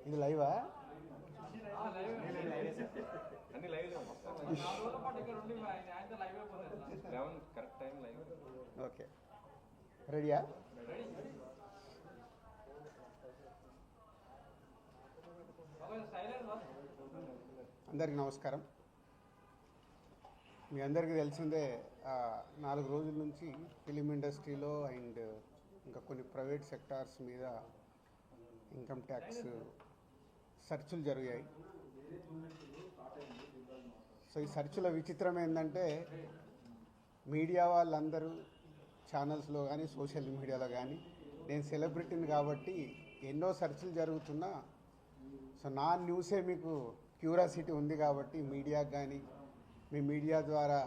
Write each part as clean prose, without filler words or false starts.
ఇది లైవా? ఓకే, రెడీయా? అందరికీ నమస్కారం. మీ అందరికీ తెలిసిందే, 4 రోజుల నుంచి ఫిలిం ఇండస్ట్రీలో అండ్ ఇంకా కొన్ని ప్రైవేట్ సెక్టార్స్ మీద ఇన్కమ్ ట్యాక్స్ సెర్చులు జరిగాయి. సో ఈ సెర్చుల విచిత్రం ఏంటంటే, మీడియా వాళ్ళందరూ ఛానల్స్లో కానీ సోషల్ మీడియాలో కానీ, నేను సెలబ్రిటీని కాబట్టి ఎన్నో సెర్చులు జరుగుతున్నా, సో నా న్యూసే మీకు క్యూరియాసిటీ ఉంది కాబట్టి మీడియాకి కానీ, మీ మీడియా ద్వారా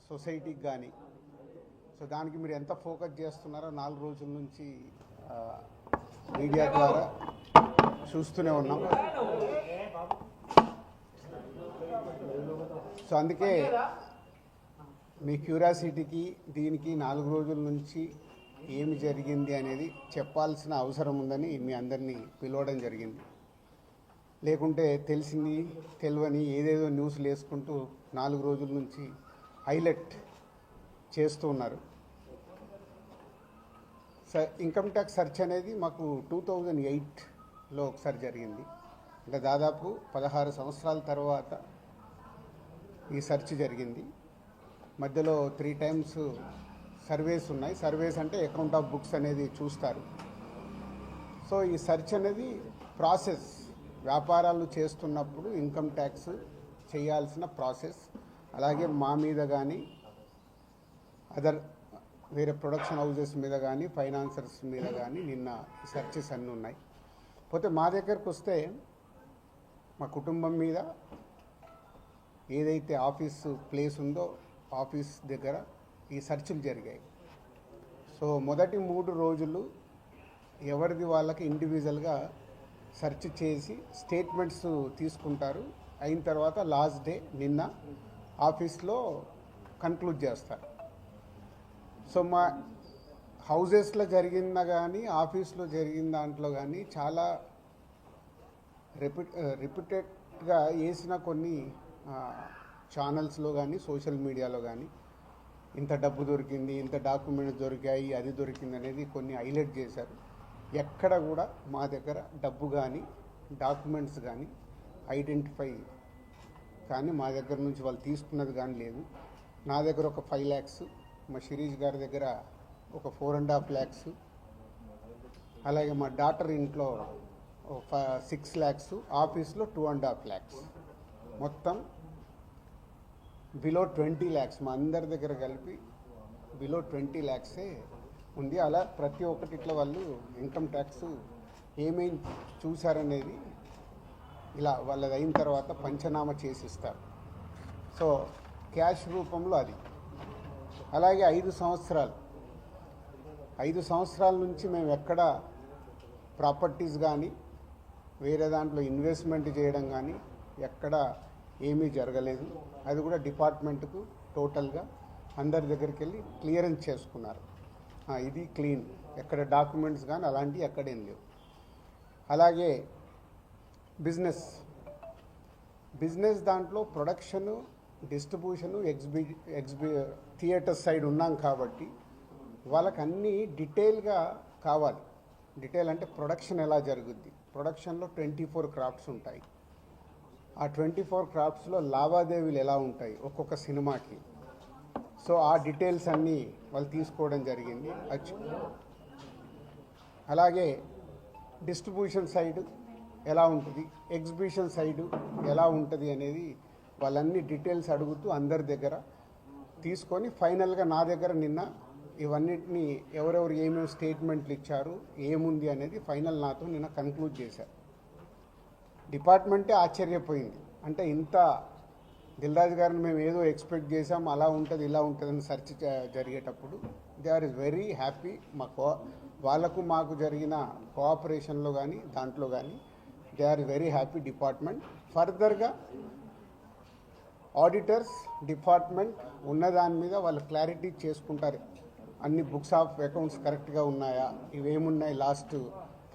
సొసైటీకి కానీ, సో దానికి మీరు ఎంత ఫోకస్ చేస్తున్నారో 4 రోజుల నుంచి మీడియా ద్వారా చూస్తూనే ఉన్నాం. సో అందుకే మీ క్యూరియాసిటీకి దీనికి 4 రోజుల నుంచి ఏమి జరిగింది అనేది చెప్పాల్సిన అవసరం ఉందని మీ అందరినీ పిలవడం జరిగింది. లేకుంటే తెలిసింది తెలియని ఏదేదో న్యూస్లు వేసుకుంటూ 4 రోజుల నుంచి హైలైట్ చేస్తూ ఉన్నారు. ఇన్కమ్ ట్యాక్స్ సెర్చ్ అనేది మాకు 2008లో ఒకసారి జరిగింది. అంటే దాదాపు 16 సంవత్సరాల తర్వాత ఈ సెర్చ్ జరిగింది. మధ్యలో 3 టైమ్స్ సర్వేస్ ఉన్నాయి. సర్వేస్ అంటే అకౌంట్ ఆఫ్ బుక్స్ అనేది చూస్తారు. సో ఈ సెర్చ్ అనేది ప్రాసెస్, వ్యాపారాలు చేస్తున్నప్పుడు ఇన్కమ్ ట్యాక్స్ చేయాల్సిన ప్రాసెస్. అలాగే మా మీద కానీ, అదర్ వేరే ప్రొడక్షన్ హౌజెస్ మీద కానీ, ఫైనాన్సర్స్ మీద కానీ నిన్న సెర్చెస్ అన్నీ ఉన్నాయి. పోతే మా దగ్గరకు వస్తే మా కుటుంబం మీద ఏదైతే ఆఫీసు ప్లేస్ ఉందో ఆఫీస్ దగ్గర ఈ సెర్చ్లు జరిగాయి. సో మొదటి 3 రోజులు ఎవరిది వాళ్ళకి ఇండివిజువల్గా సెర్చ్ చేసి స్టేట్మెంట్స్ తీసుకుంటారు. అయిన తర్వాత లాస్ట్ డే నిన్న ఆఫీస్లో కన్క్లూడ్ చేస్తారు. సో మా హౌజెస్లో జరిగిందా కానీ, ఆఫీస్లో జరిగిన దాంట్లో కానీ చాలా రిపీటెడ్గా వేసిన కొన్ని ఛానల్స్లో కానీ సోషల్ మీడియాలో కానీ ఇంత డబ్బు దొరికింది, ఇంత డాక్యుమెంట్స్ దొరికాయి, అది దొరికింది అనేది కొన్ని హైలైట్ చేశారు. ఎక్కడ కూడా మా దగ్గర డబ్బు కానీ డాక్యుమెంట్స్ కానీ ఐడెంటిఫై కానీ మా దగ్గర నుంచి వాళ్ళు తీసుకున్నది కానీ లేదు. నా దగ్గర ఒక 5 lakhs, మా శిరీష్ గారి దగ్గర ఒక 4.5 lakhs, అలాగే మా డాటర్ ఇంట్లో 6 lakhs, ఆఫీస్లో 2.5 lakhs, మొత్తం బిలో 20 lakhs. మా అందరి దగ్గర కలిపి బిలో 20 lakhs ఉంది. అలా ప్రతి ఒక్కటి ఇట్లా వాళ్ళు ఇన్కమ్ ట్యాక్స్ ఏమేమి చూశారనేది ఇలా వాళ్ళది అయిన తర్వాత పంచనామా చేసిస్తారు. సో క్యాష్ రూపంలో అది. అలాగే 5 సంవత్సరాల నుంచి మేము ఎక్కడ ప్రాపర్టీస్ కానీ వేరే దాంట్లో ఇన్వెస్ట్మెంట్ చేయడం కానీ ఎక్కడ ఏమీ జరగలేదు. అది కూడా డిపార్ట్మెంట్కు టోటల్గా అందరి దగ్గరికి వెళ్ళి క్లియరెన్స్ చేసుకున్నారు. ఇది క్లీన్, ఎక్కడ డాక్యుమెంట్స్ కానీ అలాంటివి ఎక్కడేం లేవు. అలాగే బిజినెస్ దాంట్లో ప్రొడక్షను, డిస్ట్రిబ్యూషను, థియేటర్ సైడ్ ఉన్నాం కాబట్టి వాళ్ళకి అన్నీ డీటెయిల్గా కావాలి. డీటెయిల్ అంటే ప్రొడక్షన్ ఎలా జరుగుద్ది, ప్రొడక్షన్లో 24 క్రాఫ్ట్స్ ఉంటాయి. ఆ 24 క్రాఫ్ట్స్లో లావాదేవీలు ఎలా ఉంటాయి ఒక్కొక్క సినిమాకి. సో ఆ డీటెయిల్స్ అన్నీ వాళ్ళు తీసుకోవడం జరిగింది. అలాగే డిస్ట్రిబ్యూషన్ సైడ్ ఎలా ఉంటుంది, ఎగ్జిబిషన్ సైడు ఎలా ఉంటుంది అనేది వాళ్ళన్ని డీటెయిల్స్ అడుగుతూ అందరి దగ్గర తీసుకొని ఫైనల్గా నా దగ్గర నిన్న ఇవన్నిటిని ఎవరెవరు ఏమేమి స్టేట్మెంట్లు ఇచ్చారు, ఏముంది అనేది ఫైనల్ నాతో నిన్న కన్క్లూడ్ చేశారు. డిపార్ట్మెంటే ఆశ్చర్యపోయింది. అంటే ఇంత దిల్ రాజు గారిని మేము ఏదో ఎక్స్పెక్ట్ చేసాం, అలా ఉంటుంది ఇలా ఉంటుందని సెర్చ్ జరిగేటప్పుడు they are is very happy. వాళ్ళకు మాకు జరిగిన కోఆపరేషన్లో కానీ దాంట్లో కానీ they are very happy department. ఫర్దర్గా ఆడిటర్స్ డిపార్ట్మెంట్ ఉన్నదాని మీద వాళ్ళు క్లారిటీ చేసుకుంటారు. అన్ని బుక్స్ ఆఫ్ అకౌంట్స్ కరెక్ట్గా ఉన్నాయా, ఇవేమున్నాయి లాస్ట్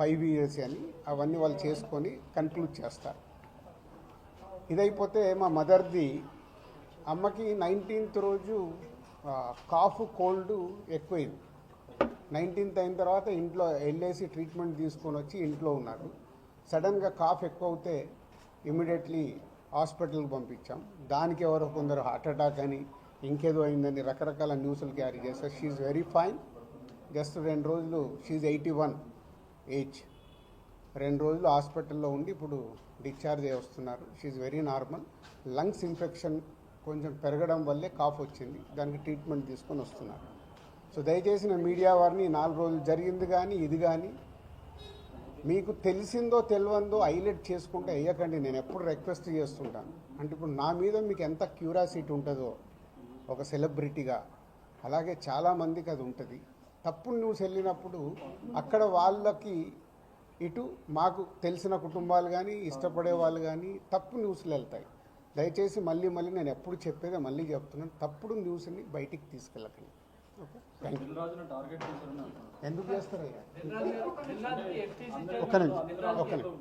5 years అని అవన్నీ వాళ్ళు చేసుకొని కన్క్లూడ్ చేస్తారు. ఇదైపోతే మా మదర్ది, అమ్మకి 19th రోజు కాఫ్ కోల్డ్ ఎక్కువైంది. 19th అయిన తర్వాత ఇంట్లో వెళ్ళేసి ట్రీట్మెంట్ తీసుకొని వచ్చి ఇంట్లో ఉన్నారు. సడన్గా కాఫ్ ఎక్కువ అవుతే ఇమీడియట్లీ హాస్పిటల్కి పంపించాం. దానికి ఎవరో కొందరు హార్ట్ అటాక్ అని ఇంకేదో అయిందని రకరకాల న్యూస్లు క్యారీ చేస్తారు. She very fine. జస్ట్ 2 రోజులు, షీఈ్ 81 ఏజ్, 2 రోజులు హాస్పిటల్లో ఉండి ఇప్పుడు డిశ్చార్జ్ అయ్యి వస్తున్నారు. She very normal. Lungs infection కొంచెం పెరగడం వల్లే కాఫ్ వచ్చింది, దానికి ట్రీట్మెంట్ తీసుకొని వస్తున్నారు. సో దయచేసి నేను మీడియా వారిని 4 రోజులు జరిగింది కానీ ఇది కానీ మీకు తెలిసిందో తెలియందో హైలైట్ చేసుకుంటే వేయకండి. నేను ఎప్పుడు రిక్వెస్ట్ చేస్తుంటాను. అంటే ఇప్పుడు నా మీద మీకు ఎంత క్యూరియాసిటీ ఉంటుందో ఒక సెలబ్రిటీగా, అలాగే చాలామందికి అది ఉంటుంది. తప్పుడు న్యూస్ వెళ్ళినప్పుడు అక్కడ వాళ్ళకి ఇటు మాకు తెలిసిన కుటుంబాలు కానీ ఇష్టపడే వాళ్ళు కానీ తప్పు న్యూస్లు వెళ్తాయి. దయచేసి మళ్ళీ నేను ఎప్పుడు చెప్పేదే మళ్ళీ చెప్తున్నాను, తప్పుడు న్యూస్ని బయటికి తీసుకెళ్ళకండి. Okay, thank you. ఎందుకు చేస్తారయ్యా? ఒక్క నిమిషం.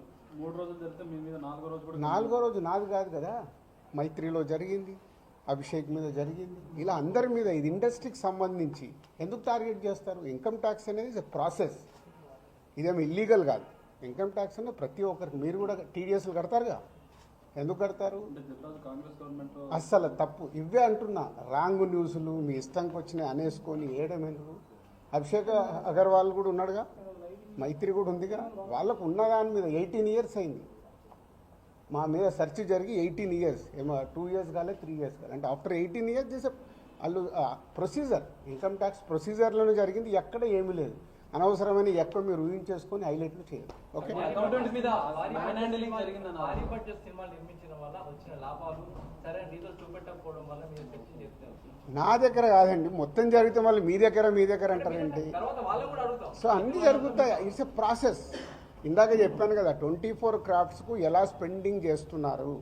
4వ రోజు నాది కాదు కదా, మైత్రిలో జరిగింది, అభిషేక్ మీద జరిగింది, ఇలా అందరి మీద. ఇది ఇండస్ట్రీకి సంబంధించి ఎందుకు టార్గెట్ చేస్తారు? ఇన్కమ్ ట్యాక్స్ అనేది ప్రాసెస్, ఇదేమి ఇల్లీగల్ కాదు. ఇన్కమ్ ట్యాక్స్ అనేది ప్రతి ఒక్కరికి, మీరు కూడా టీడీఎస్లు కడతారుగా, ఎందుకు కడతారు? అస్సలు తప్పు. ఇవే అంటున్నా, రాంగ్ న్యూస్లు మీ ఇష్టంకి వచ్చినాయి అనేసుకొని వేయడం ఎందుకు? అభిషేక్ అగర్వాల్ కూడా ఉన్నాడుగా, మైత్రి కూడా ఉందిగా, వాళ్ళకు ఉన్నదాని మీద 18 years అయింది. మా మీద సెర్చ్ జరిగి 18 years, ఏమో 2 years కాలే 3 years కాలే. అంటే ఆఫ్టర్ 18 years చేసే వాళ్ళు ప్రొసీజర్, ఇన్కమ్ ట్యాక్స్ ప్రొసీజర్లోనే జరిగింది, ఎక్కడ ఏమీ లేదు. అనవసరమైన ఎక్కువ మీరు ఊహించేసుకొని హైలైట్లు చేయరు. ఓకే, నా దగ్గర కాదండి, మొత్తం జరిగితే మళ్ళీ మీ దగ్గర అంటారండి. సో అన్నీ జరుగుతాయి, ఇట్స్ ఎ ప్రాసెస్. ఇందాక చెప్పాను కదా, 24 craftsకు ఎలా స్పెండింగ్ చేస్తున్నారు.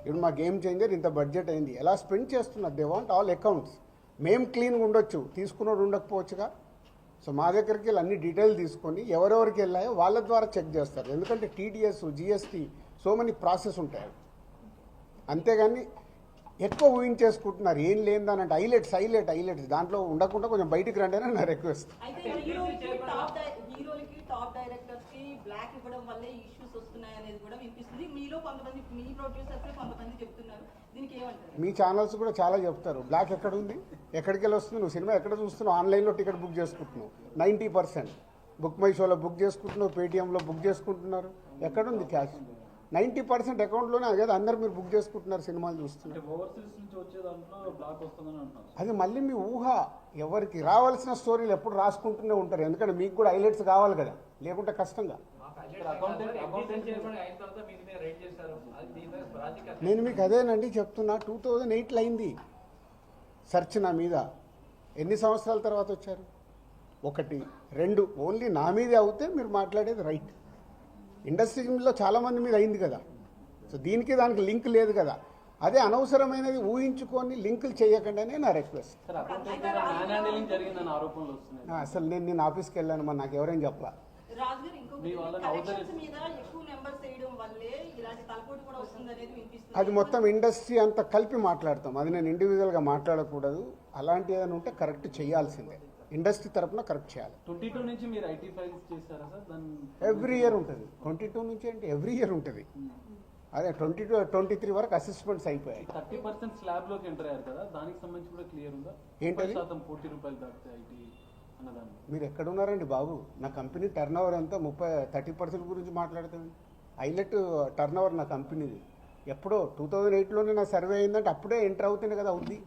ఇప్పుడు మా గేమ్ చేంజర్ ఇంత బడ్జెట్ అయింది, ఎలా స్పెండ్ చేస్తున్నారు. They want all accounts. మేము క్లీన్గా ఉండొచ్చు, తీసుకున్నోడు ఉండకపోవచ్చుగా. సో మా దగ్గరికి వెళ్ళి అన్ని డీటెయిల్ తీసుకొని ఎవరెవరికి వెళ్ళాయో వాళ్ళ ద్వారా చెక్ చేస్తారు. ఎందుకంటే TDS, GST, so many process ఉంటాయి. అంతేగాని ఎక్కువ ఊహించేసుకుంటున్నారు, ఏం లేదని. అంటే హైలైట్స్ దాంట్లో ఉండకుండా కొంచెం బయటికి రండి అని నా రిక్వెస్ట్. టాప్ డైరెక్టర్స్ కి బ్లాక్ ఇవ్వడం వల్లే ఇష్యూస్ వస్తున్నాయి అనేది కూడా వినిపిస్తుంది. మీలో కొంతమంది, మీ ప్రొడ్యూసర్స్ కొంతమంది చెప్తున్నారు, దీనికి ఏమంటారు? మీ ఛానల్స్ కూడా చాలా చెప్తారు, బ్లాక్ ఎక్కడ ఉంది, ఎక్కడికి వెళ్ళి వస్తుంది, నువ్వు సినిమా ఎక్కడ చూస్తున్నావు, ఆన్లైన్లో టికెట్ బుక్ చేసుకుంటున్నావు, 90% బుక్ మై షోలో బుక్ చేసుకుంటున్నావు, పేటీఎంలో బుక్ చేసుకుంటున్నారు. ఎక్కడుంది క్యాష్? 90% అకౌంట్లోనే కదా అందరు మీరు బుక్ చేసుకుంటున్నారు, సినిమాలు చూస్తున్నారు. అది మళ్ళీ మీ ఊహ. ఎవరికి రావాల్సిన స్టోరీలు ఎప్పుడు రాసుకుంటూనే ఉంటారు, ఎందుకంటే మీకు కూడా హైలైట్స్ కావాలి కదా, లేకుంటే కష్టంగా. నేను మీకు అదేనండి చెప్తున్నా, 2008లో అయింది సెర్చ్ నా మీద. ఎన్ని సంవత్సరాల తర్వాత వచ్చారు? 1, 2 ఓన్లీ నా మీదే అవుతే మీరు మాట్లాడేది రైట్. ఇండస్ట్రీలో చాలామంది మీద అయింది కదా. సో దానికి లింక్ లేదు కదా. అదే అనవసరమైనది ఊహించుకొని లింకులు చేయకండి అనే నా రిక్వెస్ట్. అసలు నేను ఆఫీస్కి వెళ్ళాను, మరి నాకు ఎవరైనా చెప్పలా. అది మొత్తం ఇండస్ట్రీ అంతా కలిపి మాట్లాడతాం, అది నేను ఇండివిజువల్గా మాట్లాడకూడదు. అలాంటి ఏదైనా ఉంటే కరెక్ట్ చేయాల్సిందే, ఇండస్ట్రీ తరఫున కరెక్ట్ చేయాలి. 22 నుంచి మీరు ఐటీ ఫైల్స్ చేశారా సార్? ఎవ్రీ ఇయర్ ఉంటుంది. 22 నుంచి అంటే ఎవ్రీ ఇయర్ ఉంటుంది. అదే 22, 23 వరకు అసెస్మెంట్స్ అయిపోయాయి. 30% స్లాబ్ లోకి ఎంటర్ అయ్యారు కదా, దానికి సంబంధించి కూడా క్లియర్ ఉందా? ఏంటది? ₹1 దాటితే ఐటీ అన్నదాన్ని. మీరు ఎక్కడ ఉన్నారండి బాబు? నా కంపెనీ టర్న్ ఓవర్ ఎంత 30% గురించి మాట్లాడుతుంది. హైలైట్ టర్న్ ఓవర్ నా కంపెనీది. ఎప్పుడో 2008లోనే నా సర్వే అయిందంటే అప్పుడే ఎంటర్ అవుతుంది కదా, అవుద్ది.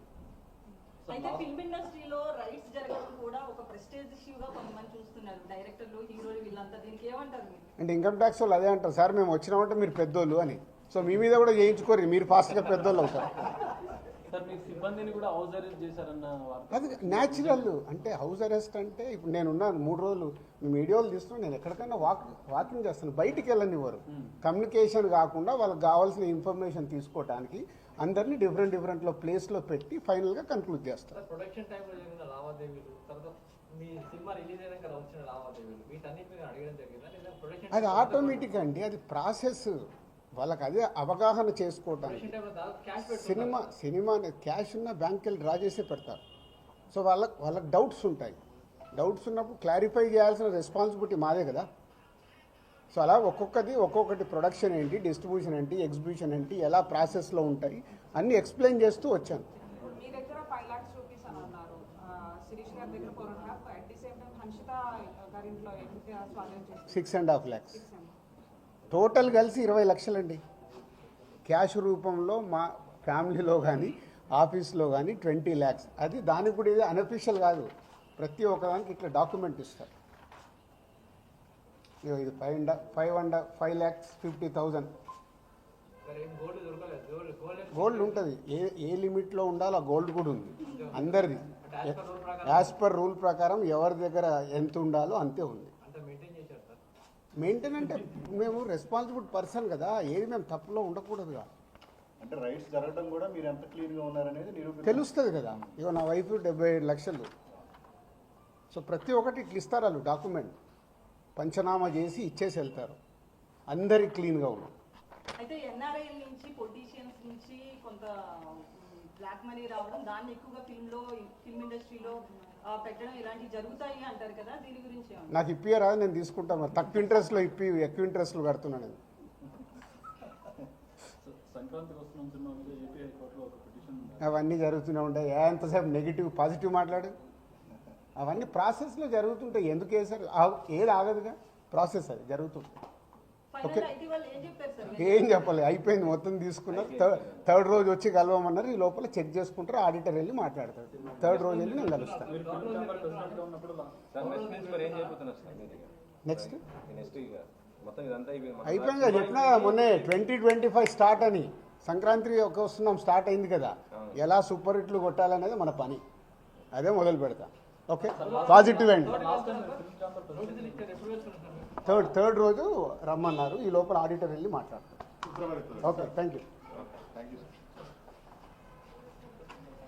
అయితే ఫిల్మ్ ఇండస్ట్రీలో రైట్స్ జరగడం కూడా ఒక ప్రెస్టేజ్ ఇష్యూగా కొంతమంది చూస్తున్నారు, డైరెక్టర్లు, హీరోలు, వీళ్ళంతా. దీనికి ఏమంటారు మీరు? అంటే ఇన్కమ్ ట్యాక్స్ వాళ్ళు అదే అంటారు, సార్ మేము వచ్చినామంటే మీరు పెద్దోళ్ళు అని. సో మీ మీద కూడా చేయించుకోరు, మీరు ఫాస్ట్గా పెద్దోళ్ళు అవుతారు. సార్ మీకు సిబ్బందిని కూడా హౌస్ అరెస్ట్ చేశారన్న వార్త. అది న్యాచురల్. అంటే హౌస్ అరెస్ట్ అంటే ఇప్పుడు నేను ఉన్నాను 3 రోజులు, మీ వీడియోలు తీస్తున్నాను, నేను ఎక్కడికైనా వాకింగ్ చేస్తాను, బయటికి వెళ్ళనివ్వరు. కమ్యూనికేషన్ కాకుండా వాళ్ళకి కావాల్సిన ఇన్ఫర్మేషన్ తీసుకోవడానికి అందరినీ డిఫరెంట్లో ప్లేస్లో పెట్టి ఫైనల్గా కన్క్లూడ్ చేస్తారు. ప్రొడక్షన్ టైంలో జరిగిన లావాదేవీలు, తర్వాత మీ సినిమా రిలీజ్ అయినాక వచ్చిన లావాదేవీలు, వీటన్నిటి మీద అడగడం జరిగిందా లేదా ప్రొడక్షన్ అది ఆటోమేటిక్ అండి, అది ప్రాసెస్. వాళ్ళకి అదే అవగాహన చేసుకోవటానికి. టైంలో దాదాపు క్యాష్ పెట్టుకుంటారు. సినిమా క్యాష్ ఉన్న బ్యాంక్కి వెళ్ళి డ్రా చేసే పెడతారు. సో వాళ్ళకి డౌట్స్ ఉంటాయి. డౌట్స్ ఉన్నప్పుడు క్లారిఫై చేయాల్సిన రెస్పాన్సిబిలిటీ మాదే కదా. సో అలా ఒక్కొక్కటి ప్రొడక్షన్ ఏంటి, డిస్ట్రిబ్యూషన్ ఏంటి, ఎగ్జిబిషన్ ఏంటి, ఎలా ప్రాసెస్లో ఉంటాయి అన్నీ ఎక్స్ప్లెయిన్ చేస్తూ వచ్చాను. మీ దగ్గర 5 lakhs రూపీస్ అని అన్నారు, శిరీష్ గారి దగ్గర 4.5, at the same time Hanshita గారింట్లో ఎంత స్వాధీనం చేస్తారు? 6.5 lakhs. టోటల్ కలిసి 20 లక్షలండి. క్యాష్ రూపంలో మా ఫ్యామిలీలో కానీ ఆఫీస్లో కానీ 20 lakhs. అది దానికి కూడా ఇది అన్అఫీషియల్ కాదు, ప్రతి ఒక్కదానికి ఇట్లా డాక్యుమెంట్ ఇస్తారు. ఇది 5,50,000 గోల్డ్ దొరకలేదు. గోల్డ్ ఉంటుంది. ఏ లిమిట్లో ఉండాలో ఆ గోల్డ్ కూడా ఉంది అందరిది. యాజ్ పర్ రూల్ ప్రకారం ఎవరి దగ్గర ఎంత ఉండాలో అంతే ఉంది. అంత మెయింటైన్ చేశారు సార్. మెయింటైన్ అంటే మేము రెస్పాన్సిబుల్ పర్సన్ కదా, ఏది మేము తప్పులో ఉండకూడదుగా. అంటే రైట్స్ జరగడం కూడా మీరు ఎంత క్లీన్గా ఉన్నారనేది తెలుస్తుంది కదా. ఇగో నా వైఫ్ 75 లక్షలు. సో ప్రతి ఒక్కటి ఇట్లా ఇస్తారు వాళ్ళు డాక్యుమెంట్, పంచనామా చేసి ఇచ్చేసి వెళ్తారు. అందరి క్లీన్గా ఉన్నాం. అయితే ఎన్ఆర్ఐ నుంచి పొలిటీషియన్స్ నుంచి కొంత బ్లాక్ మనీ రావడం, దాన్ని ఎక్కువగా ఫిల్మ్ ఇండస్ట్రీలో పెట్టడం ఇలాంటివి జరుగుతాయి అంటారు కదా, దీని గురించి నాకు ఇప్పియరా, నేను తీసుకుంటాను. మరి తక్కువ ఇంట్రెస్ట్లో ఎక్కువ ఇంట్రెస్ట్లు కడుతున్నాను నేను. సంక్రాంతికి వస్తున్న ఏపీ హైకోర్టులో ఒక పిటిషన్ అవన్నీ జరుగుతూనే ఉంటాయి. ఎంతసేపు నెగిటివ్ పాజిటివ్ మాట్లాడు. అవన్నీ ప్రాసెస్లో జరుగుతుంటాయి. ఎందుకు వేసారు, ఏది ఆగదుగా, ప్రాసెస్ అది జరుగుతుంది. ఓకే, ఏం చెప్పాలి, అయిపోయింది, మొత్తం తీసుకున్నారు. థర్డ్ రోజు వచ్చి కలవమన్నారు. ఈ లోపల చెక్ చేసుకుంటారు, ఆడిటర్ వెళ్ళి మాట్లాడతారు. థర్డ్ రోజు వెళ్ళి నేను కలుస్తాను. నెక్స్ట్ అయిపోయింది కదా, చెప్పినా మొన్నే 2025 స్టార్ట్ అని. సంక్రాంతి వస్తున్నాం, స్టార్ట్ అయింది కదా. ఎలా సూపర్ హిట్లు కొట్టాలనేది మన పని, అదే మొదలు పెడతా. ఓకే, పాజిటివ్ అండి. థర్డ్ రోజు రమ్మన్నారు. ఈ లోపల ఆడిటర్ వెళ్ళి మాట్లాడతారు. Okay, thank you.